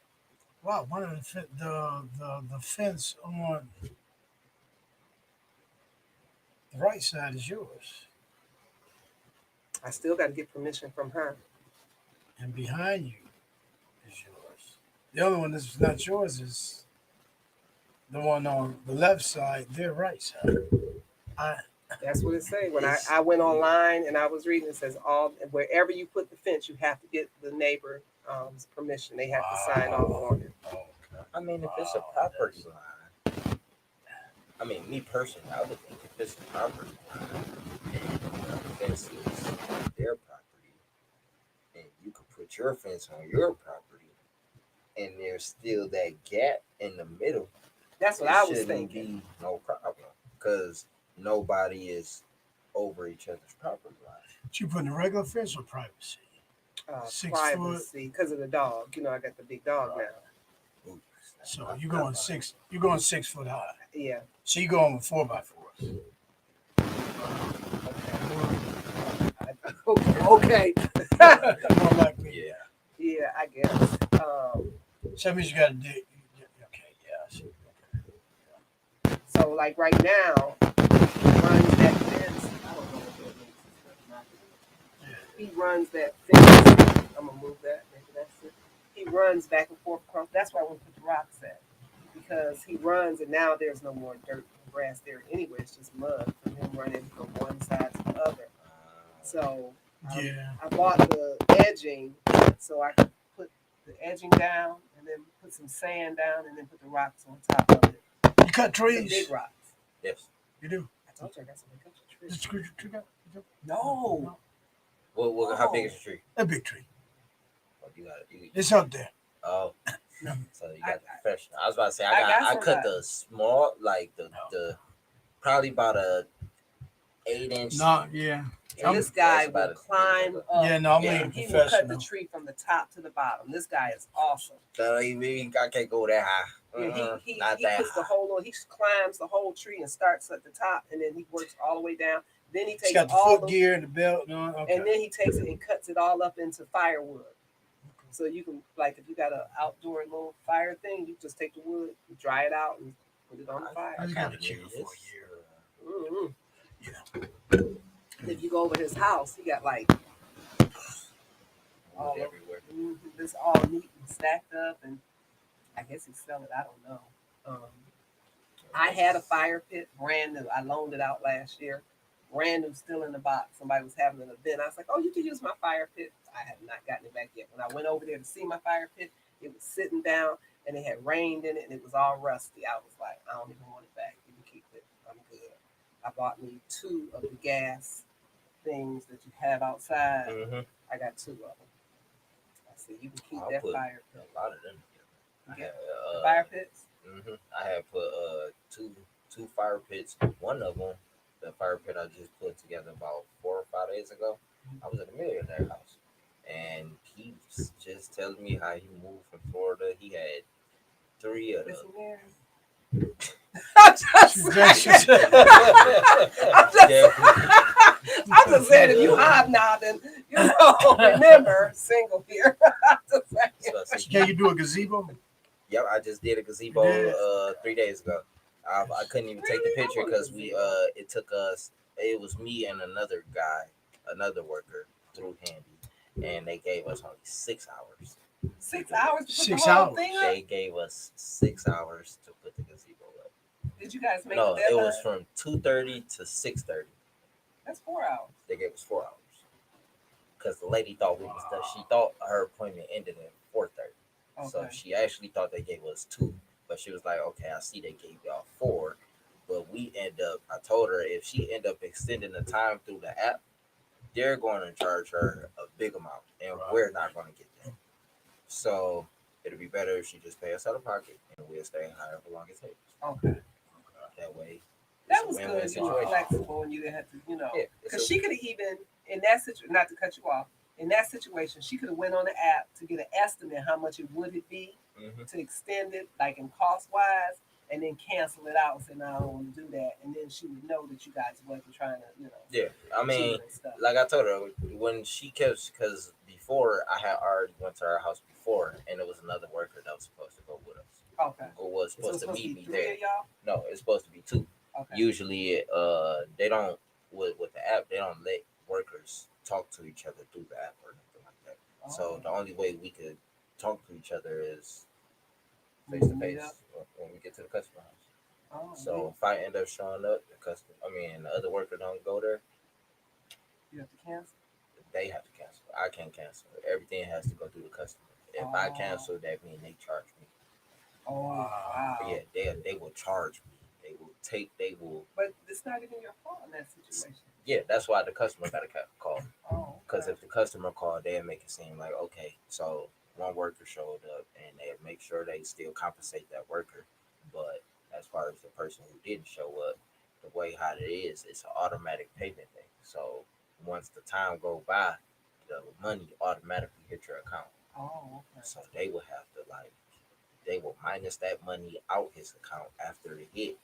Wow, one of the fence on the right side is yours, I still got to get permission from her. and behind you is yours. The other one that's not yours is the one on the left side, their right side. I That's what it say. When It's I went weird. online and I was reading, it says all wherever you put the fence, you have to get the neighbor permission. They have to sign off wow. on it. Okay. I mean, if it's a Wow. property line, I mean, me personally, I would think if it's a property line and the fence is their property, and you could put your fence on your property, and there's still that gap in the middle, That's what it I was shouldn't thinking. be no problem because nobody is over each other's property line. But you putting a regular fence or privacy? 6 foot. Privacy because of the dog. You know, I got the big dog Right. now. Ooh, So not- you not going mine. six? You going 6 foot high? Yeah. So you going with 4x4s? Okay. More like me. Yeah. Yeah, I guess. So that means you got to dig. Okay, yeah. I see. So like right now, he runs that fence. I don't know what that is. He runs that fence. I'm gonna move that. Maybe that's it. He runs back and forth across. That's why I want to put the rocks at, because he runs and now there's no more dirt and grass there anyway. It's just mud from him running from one side to the other. So Yeah. I bought the edging so I could put the edging down and then put some sand down and then put the rocks on top of it. You cut The trees? big rocks. Yes. You do. I told you I got some big trees. Just tree cut? You do? No. How big is the tree? A big tree. Oh, you got it. It's up there. Oh, No. so you I- got the professional. I was about to say I got I cut somebody. the small, like the probably about a 8 inch. No, yeah. And this guy That's about will it. climb up Yeah, no, I'm Yeah. being and he will cut the professional. tree from the top to the bottom. This guy is awesome. So I can't go that high. Yeah, he Not that puts the high. whole he climbs the whole tree and starts at the top and then he works all the way down. Then he It's takes got the all foot the gear and the belt. No, okay. and then he takes it and cuts it all up into firewood. So you can, like, if you got an outdoor little fire thing, you just take the wood, you dry it out, and put it on the I fire. just got a kinda chicken need for a this. year. Mm-hmm. Yeah. And if you go over his house, he got like all Wood over, everywhere. this all neat and stacked up, and I guess he sell it. I don't know. I had a fire pit, brand new. I loaned it out last year, brand new, still in the box. Somebody was having an event. I was like, "Oh, you can use my fire pit." I have not gotten it back yet. When I went over there to see my fire pit, it was sitting down and it had rained in it and it was all rusty. I was like, "I don't even want it back. You can keep it. I'm good." I bought me 2 of the gas things that you have outside. Mm-hmm. I got 2 of them. I said, "You can keep I'll that put fire a pit." lot of them together. I Yeah. had, The fire pits. I had put two fire pits. One of them, the fire pit I just put together about 4 or 5 days ago. I was at a millionaire house, and he was just telling me how he moved from Florida. He had 3 of Listen them. there. I'm just saying. I'm just, I'm just saying, if you hobnobbing, you know, remember, single here. I'm just saying. So I said, Can you do a gazebo? Yep, I just did a gazebo You did? 3 days ago. I couldn't even take the Really? I picture want a because we gazebo. it took us, it was me and another guy, another worker through Handy, and they gave us only 6 hours. 6 hours to put 6 the whole hours. thing up? They gave us 6 hours to put the gazebo up. Did you guys make No, the it deadline? was from 2:30 to 6:30. That's 4 hours. They gave us 4 hours because the lady thought we was done. She thought her appointment ended at 4:30. So Okay. she actually thought they gave us 2, but she was like, "Okay, I see they gave y'all 4." But we end up. I told her if she end up extending the time through the app, they're going to charge her a big amount, and Right. we're not going to get that. So it'll be better if she just pay us out of pocket, and we'll stay however long it takes. Okay. That way, it's That a was win-win good. You were situation. flexible and you didn't have to, Yeah, because she could have even in that situation. Not to cut you off. In that situation, she could have went on the app to get an estimate how much it would be to extend it, like in cost wise, and then cancel it out and say, "No, I don't want to do that." And then she would know that you guys wasn't trying to, Yeah, I mean, cheat and stuff. like I told her when she kept, because before I had already went to her house before, and it was another worker that was supposed to go with us, Okay. or was So supposed it's to supposed to meet be me three there. of y'all. No, it's supposed to be two. Okay. Usually, they don't with the app. They don't let workers talk to each other through the app or nothing like that. So the only way we could talk to each other is face to Meet up? face when we get to the customer house. Oh, So if I end up showing up, the other worker don't go there, you have to cancel. they have to cancel. I can't cancel. Everything has to go through the customer. If I cancel, that means they charge me. Oh, wow. Yeah, they will charge me. They will. But it's not even your fault in that situation. Yeah, that's why the customer got to call. Oh, Because if the customer called, they'll make it seem like, okay, so one worker showed up and they'll make sure they still compensate that worker. But as far as the person who didn't show up, the way how it is, it's an automatic payment thing. So once the time go by, the money automatically hit your account. Oh, okay. So they will have to they will minus that money out his account after it hit,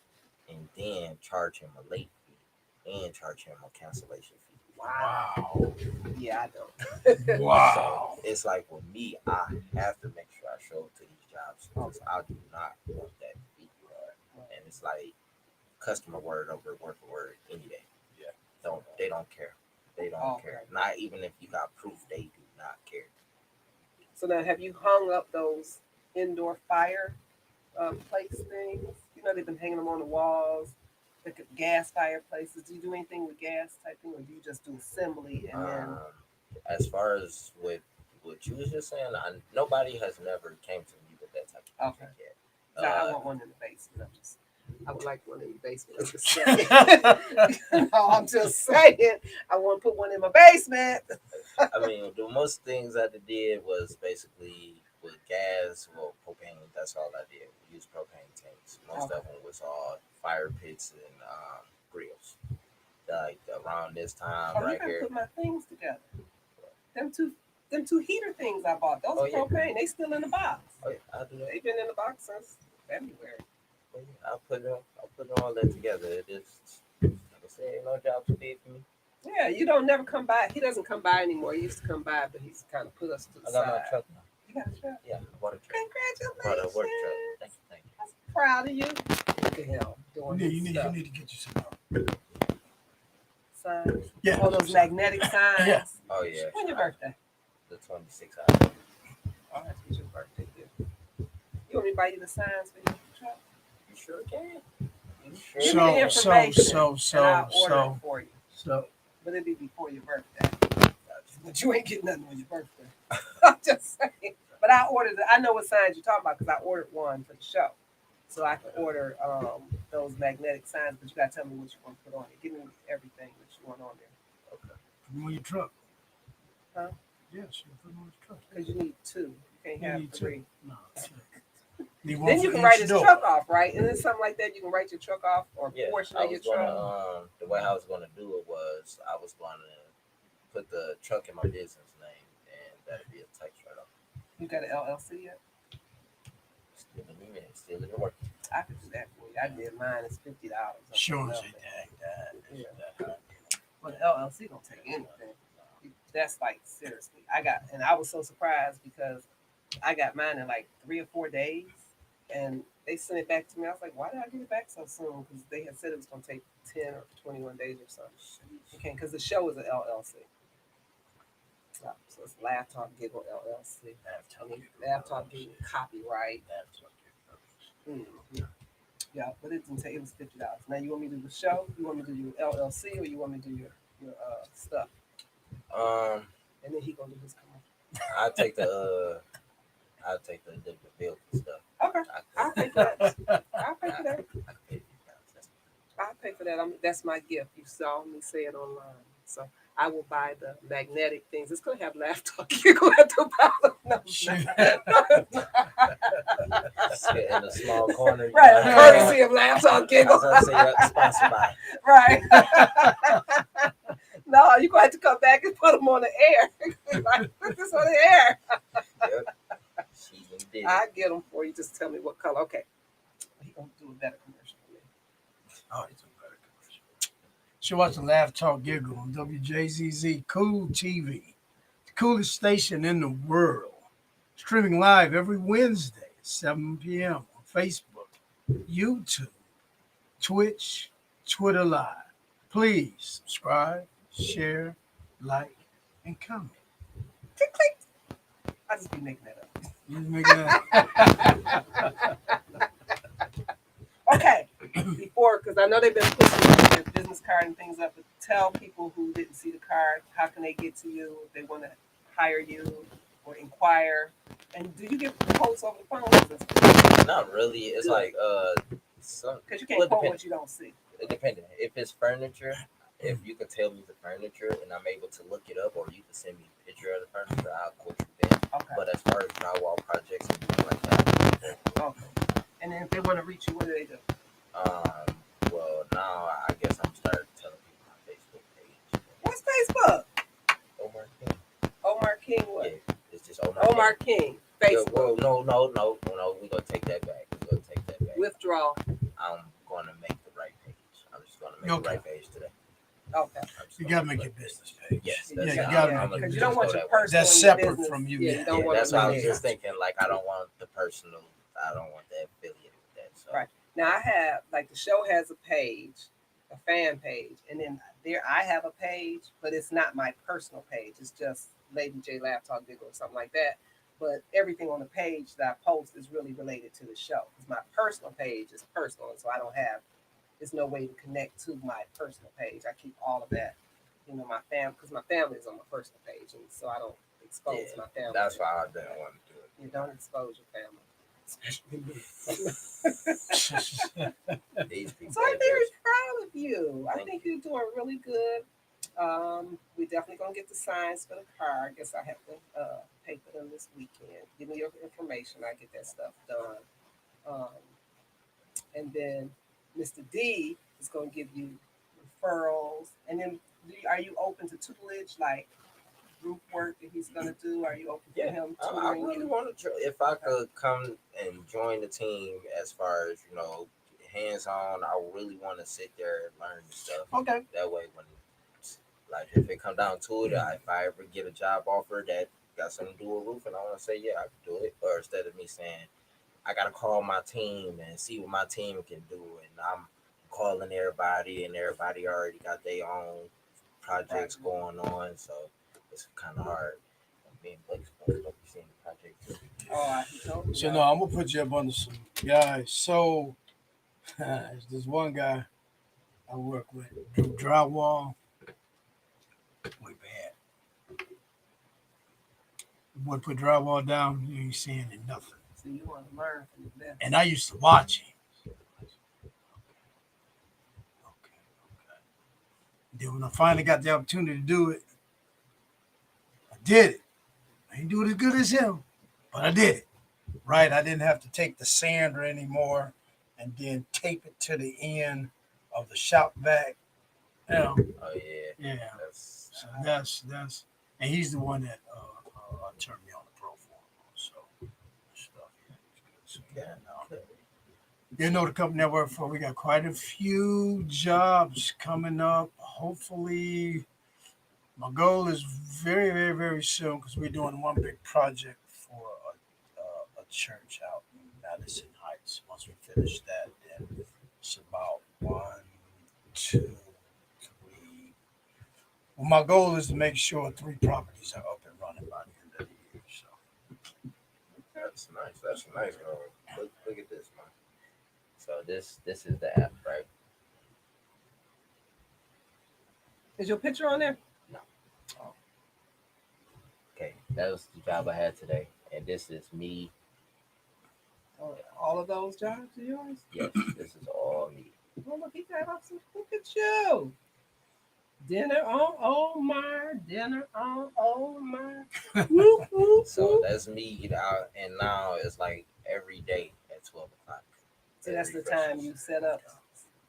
and then charge him a late fee and charge him a cancellation fee. Wow. Yeah, I don't. Wow. So it's like with me, I have to make sure I show up to these jobs because I do not want that fee. And it's like customer word over worker word any day. Yeah. They don't care. They don't care. Not even if you got proof, they do not care. So now, have you hung up those indoor fire place things? They've been hanging them on the walls. The gas fireplaces. Do you do anything with gas type thing, or do you just do assembly and then? As far as what you was just saying, nobody has never came to me with that type of project yet. I want one in the basement. I would like one in the basement. I'm just saying. No, I'm just saying. I want to put one in my basement. I mean, the most things I did was basically with gas or propane. That's all I did. We used propane tanks. Most of them was all fire pits and grills. Like around this time You right gotta here. put my things together. Them two heater things I bought. Those are propane. They still in the box. Oh yeah, I do that. They've been in the box since February. I'll put all that together. It is, like I said, ain't no job too big for me. Yeah, you don't never come by. He doesn't come by anymore. He used to come by, but he's kind of put us to the I got side. my truck now. You got a truck? Yeah, I bought a truck. Congratulations. Bought a work truck. Thank you. I'm proud of you. Look at him doing You need stuff. to get you some. Signs. Yeah. Oh, those magnetic signs. Yeah. Oh yeah. When's your birthday? The 26th. I'll have to get your birthday gift. You want me to buy you the signs for your truck? You sure can. Give me the information, and I'll order it for you. But it'll be before your birthday. But you ain't getting nothing on your birthday. I'm just saying. But I ordered it. I know what signs you're talking about because I ordered one for the show. So I can order those magnetic signs, but you gotta tell me what you want to put on it. Give me everything that you want on there. Put them on your truck. Huh? Yes, you put them on your truck. Because you need two. You can't have three. No. Then you can write his truck off, right? And then something like that, you can write your truck off or a portion of your truck. The way I was going to do it was I was going to put the truck in my business name, and that'd be a type right off. You got an LLC yet? Still in the email, still in the work. I could do that for you. I did mine. It's $50. Sure, that. But LLC don't take anything. That's like seriously. I was so surprised because I got mine in like 3 or 4 days, and they sent it back to me. I was like, why did I get it back so soon? Because they had said it was going to take 10 or 21 days or something. Okay, because the show is an LLC. So it's Laptop Giggle LLC. Laptop Giggle copyright. Mm-hmm. Yeah, but it didn't take. It was $50. Now you want me to do the show? You want me to do your LLC, or you want me to do your stuff? And then he gonna do his commercial. I'll take the bill and stuff. Okay, I'll pay for that. I'll pay for that. I can pay $50. I'll pay for that. That's my gift. You saw me say it online. So I will buy the magnetic things. It's gonna have laugh talk giggle at the bottom. No, it's Shoot. Sit in a small corner. You right, know, courtesy of laugh talk I was giggle. gonna say you're sponsored by. Right. No, you're going to have to come back and put them on the air. Like, put this on the air. Yep. She even did it. I get them for you. Just tell me what color. Okay. He's going to do a better commercial for me. Oh, it's a better commercial. Should watch the Laugh Talk Giggle on WJZZ Cool TV, the coolest station in the world. Streaming live every Wednesday at 7 p.m. on Facebook, YouTube, Twitch, Twitter Live. Please subscribe, share, like, and comment. Click, click. I just be making that up. You making that? Okay. Before, because I know they've been pushing their business card and things up, but tell people who didn't see the card, how can they get to you if they want to hire you or inquire? And do you get quotes over the phone? Not really. It's Good. like some. Because you can't Well, it quote depend- what you don't see. It depends. If it's furniture, if you can tell me the furniture and I'm able to look it up, or you can send me a picture of the furniture, I'll quote you then. Okay. But as far as drywall projects and things like that, Okay. And then if they want to reach you, what do they do? well, now I guess I'm starting telling people my Facebook page. What's Facebook? Omar King. Omar King what? Yeah, it's just Omar. Omar King. Yeah, Facebook. well, no. We're gonna take that back. Withdraw. I'm gonna make the right page. I'm just gonna make Okay. the right page today. Okay. You gotta make your business page. Yes, Yeah, that's you how gotta I'm make gonna Because it. you just don't want go your that way. personal That's and separate business. from you, Yeah, yeah. you don't Yeah, want that's to why I was Yeah. just thinking. Like, I don't want the personal. I don't want that affiliated with that. So. Right. Now I have like the show has a page, a fan page, and then there I have a page, but it's not my personal page. It's just Lady J Laugh Talk Giggle or something like that. But everything on the page that I post is really related to the show. Because my personal page is personal, and so I don't have. There's no way to connect to my personal page. I keep all of that, my family, because my family is on my personal page, and so I don't expose Yeah, my family. that's why I didn't want to do it. You don't expose your family, especially me. These people. So I'm are very just- proud of you. I Thank think you're doing really good. We definitely gonna get the signs for the car. I guess I have to pay for them this weekend. Give me your information. I get that stuff done. And then Mr. D is gonna give you referrals. And then, are you open to tutelage, like group work that he's gonna do? Are you open to Yeah, him I tutoring really you? want to. If I could come and join the team, as far as hands on, I really want to sit there and learn the stuff. Okay. That way, when like if it come down to it, if I ever get a job offer that got something to do with roofing, I want to say yeah, I can do it. Or instead of me saying I gotta call my team and see what my team can do, and I'm calling everybody, and everybody already got their own projects going on, so it's kind of hard. Being Blake's supposed to be seeing the project too. Oh, he told me. So no, I'm gonna put you up under some guys. So there's this one guy I work with, do drywall. Way bad. Boy put drywall down, you ain't seeing it, nothing. So you want to learn from the best. And I used to watch him. Okay. Then when I finally got the opportunity to do it, I did it. I ain't do it as good as him, but I did it. Right? I didn't have to take the sander anymore and then tape it to the end of the shop vac. Oh yeah, Yeah. that's So that's and he's the one that turned me on the pro form. So stuff. Yeah, it's good. So, yeah, no. You know the company I work for, we got quite a few jobs coming up. Hopefully, my goal is very, very, very soon because we're doing one big project for a church out in Madison Heights. Once we finish that, then it's about 1, 2, 3. Well, my goal is to make sure 3 properties are up and running by the end of the year. So that's nice. That's nice. Look at this, man. So this is the app, right? Is your picture on there? No. Oh. Okay, that was the job I had today, and this is me. Oh, all of those jobs are yours? Yes, this is all me. Oh, look, he got off some. Look at you. Dinner on Omar. Dinner on Omar. Woo, woo, So woo. that's me out, and now it's like every day at 12 o'clock. So It that's the time refreshes. you set up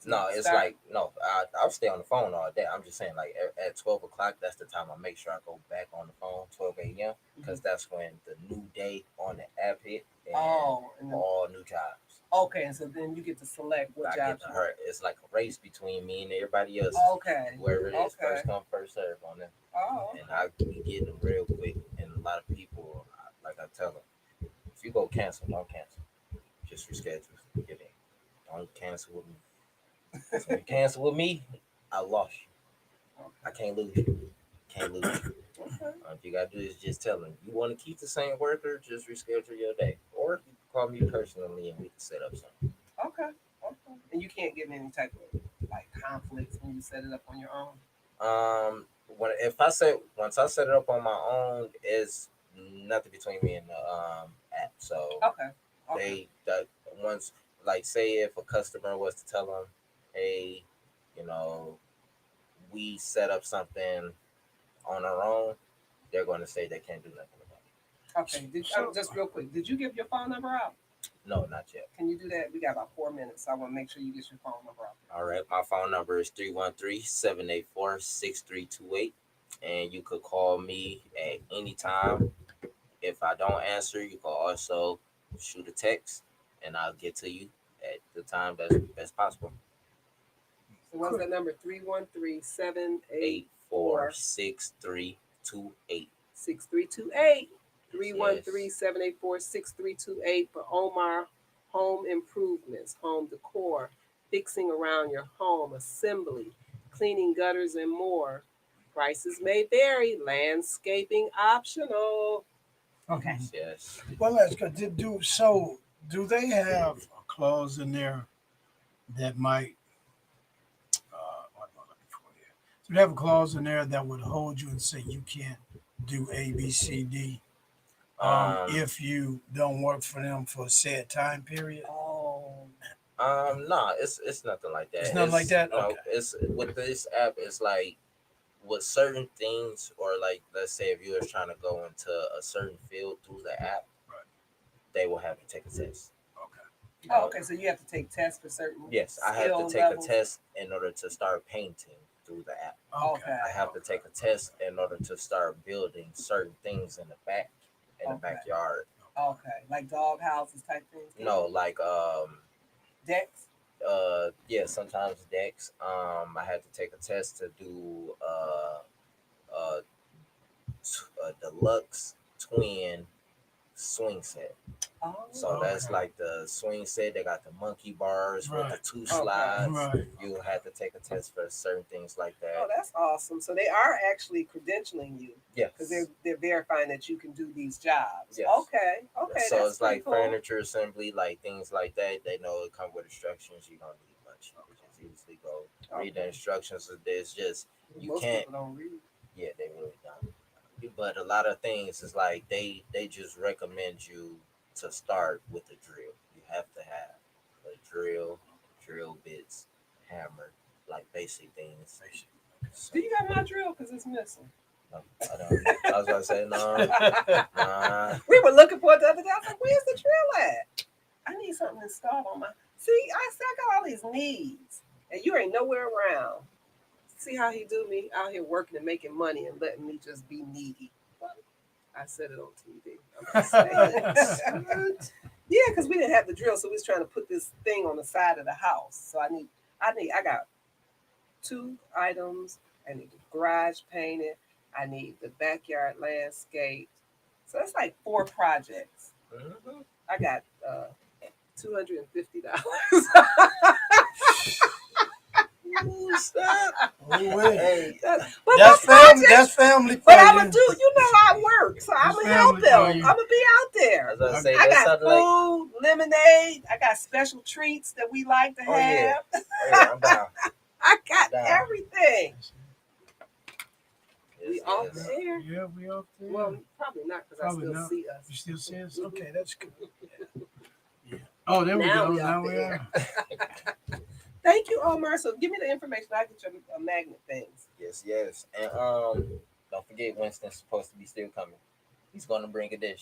to No, it's start. like no. I'll stay on the phone all day. I'm just saying, like at 12 o'clock, that's the time I make sure I go back on the phone. 12 a.m. because that's when the new day on the app hit and Oh, and then, all new jobs. okay, and so then you get to select what I get jobs to you her. It's like a race between me and everybody else. want. Okay. Whoever it is, Okay. first come, first serve on them, Oh, and okay. I be getting them real quick. And a lot of people, like I tell them, if you go cancel, don't cancel. Just reschedule. Get in. Don't cancel with me. 'Cause when you cancel with me, I lost you. I can't lose you. Can't lose you. Okay. All you gotta do is just tell them you want to keep the same worker, just reschedule your day, or you can call me personally and we can set up something. Okay. Okay. And you can't get in any type of like conflicts when you set it up on your own. When if I set once I set it up on my own, it's nothing between me and the app. So Okay. Okay. they that once like say if a customer was to tell them, hey, you know, we set up something on our own, they're going to say they can't do nothing about Okay. Just real quick, did you give your phone number out? it. No, not yet. Can you do that? We got about 4 minutes, so I want to make sure you get your phone number out. All right, my phone number is 313-784-6328, and you could call me at any time. If I don't answer, you can also shoot a text, and I'll get to you at the time that's possible. So what's that number? 313-784-6328. 846-328. 313 Yes. 784 for Omar Home Improvements, home decor, fixing around your home, assembly, cleaning gutters, and more. Prices may vary, landscaping optional. Okay. Yes. Well, that's good. Do they have a clause in there that might what am I looking for here? Do they have a clause in there that would hold you and say you can't do A, B, C, D Um. if you don't work for them for a set time period? Oh, No, it's nothing like that. It's nothing like that? No, Okay. it's with this app. It's like with certain things, or like let's say if you were trying to go into a certain field through the app, Right. they will have you take a test. Okay. You oh, know, okay. So you have to take tests for certain yes, I have to skill take a levels. test in order to start painting through the app. Okay. I have to take a test in order to start building certain things in the back, in the Okay. backyard. Okay. Like dog houses type things. No, like Decks. yeah, sometimes decks. I had to take a test to do uh a deluxe twin swing set. Oh. So that's Okay. like the swing set. They got the monkey bars with the Right. two Okay. slides. Right. You have to take a test for certain things like Oh, that. that's awesome. So they are actually credentialing you because Yes. they're verifying that you can do these jobs. Yes. Okay. Okay. So That's it's pretty like cool. furniture assembly, like things like that. They know it come with instructions. You don't need much. You just easily go read the Okay. instructions. There's just you Most can't. people don't read. Yeah, they really don't. But a lot of things is like they just recommend you to start with a drill. You have to have a drill bits, hammer, like basic things. So Do you got my drill? Because it's missing. no, I don't. I was gonna say no, nah. We were looking for it the other day. I was like, where's the drill at? I need something installed on my. See, I got all these needs, and you ain't nowhere around. See how he do me out here working and making money and letting me just be needy. I said it on TV. I'm just saying. Yeah, because we didn't have the drill, so we was trying to put this thing on the side of the house. So I got 2 items. I need the garage painted. I need the backyard landscape. So that's like 4 projects. Mhm. I got $250. Ooh, stop. Oh, wait. Hey, But That's my family. project, That's family for but I'm gonna you. do. You know I work, so I'm That's gonna help family for them. you. I'm gonna be out I there. was gonna say I that got sounded like. food, lemonade. I got special treats that we like to Oh yeah, have. oh yeah, I'm down. I got Down. everything. We Yes, off yes. the air? Yeah, we up there. Well, probably not because I Probably still not. see us. You still see us? Okay, that's good. Yeah. Yeah. Oh, there we Now go. we Now off the we air. are. Thank you, Omar. So give me the information. I get your magnet things. Yes, Yes. And don't forget Winston's supposed to be still coming. He's gonna bring a dish.